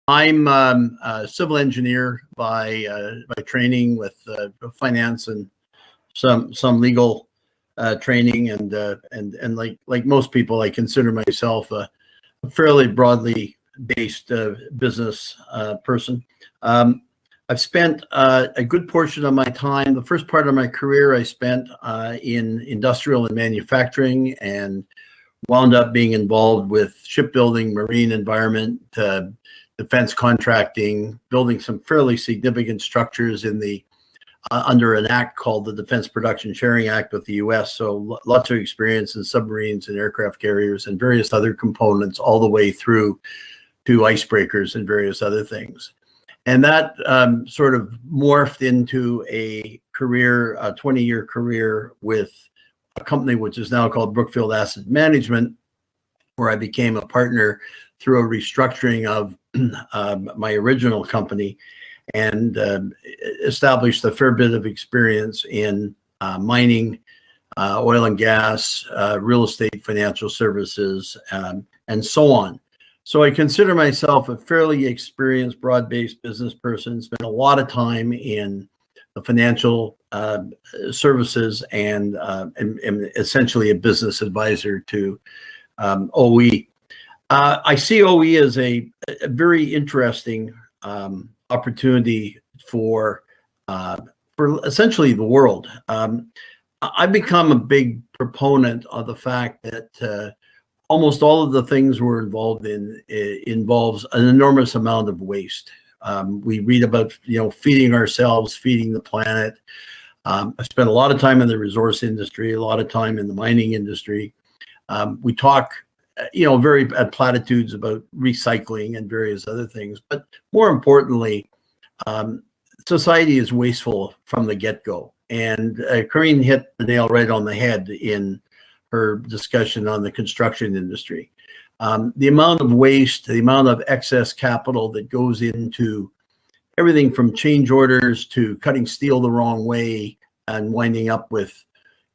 I'm a civil engineer by training, with finance and some legal training, and like most people, I consider myself a fairly broadly based business person. I've spent a good portion of my time, the first part of my career, I spent in industrial and manufacturing, and wound up being involved with shipbuilding, marine environment, defense contracting, building some fairly significant structures in the under an act called the Defense Production Sharing Act with the U.S. So lots of experience in submarines and aircraft carriers and various other components, all the way through to icebreakers and various other things. And that sort of morphed into a career, a 20-year career with a company which is now called Brookfield Asset Management, where I became a partner through a restructuring of my original company, and established a fair bit of experience in mining, oil and gas, real estate, financial services, and so on. So I consider myself a fairly experienced, broad-based business person. Spent a lot of time in the financial services, and essentially a business advisor to OE. I see OE as a very interesting opportunity for essentially the world. I've become a big proponent of the fact that almost all of the things we're involved in involves an enormous amount of waste. We read about, feeding ourselves, feeding the planet. I spent a lot of time in the resource industry, a lot of time in the mining industry. We talk, very at platitudes about recycling and various other things, but more importantly, society is wasteful from the get-go. And Corinne hit the nail right on the head in her discussion on the construction industry. The amount of waste, the amount of excess capital that goes into everything from change orders to cutting steel the wrong way and winding up with,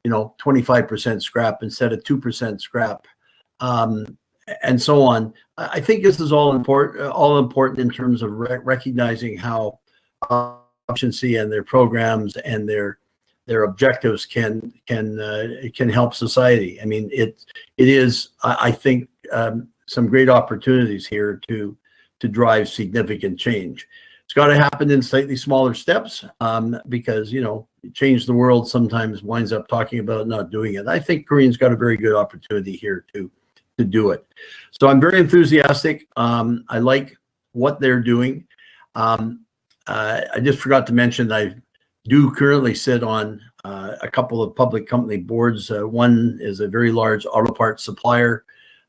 25% scrap instead of 2% scrap, and so on. I think this is all important in terms of recognizing how efficiency and their programs and their objectives can help society. I mean, it is, I think, some great opportunities here to drive significant change. It's got to happen in slightly smaller steps, because change the world sometimes winds up talking about not doing it. I think Korean's got a very good opportunity here to do it. So I'm very enthusiastic. I like what they're doing. I just forgot to mention I do currently sit on a couple of public company boards. One is a very large auto parts supplier.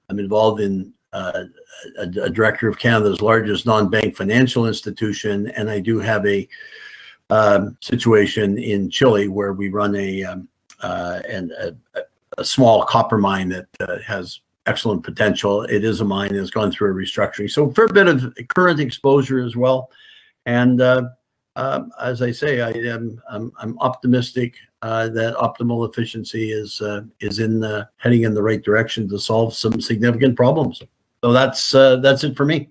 I'm involved in a director of Canada's largest non-bank financial institution, and I do have a situation in Chile where we run a small copper mine that has excellent potential. It is a mine that has gone through a restructuring, so a fair bit of current exposure as well. And as I say, I'm optimistic that optimal efficiency is heading in the right direction to solve some significant problems. So that's it for me.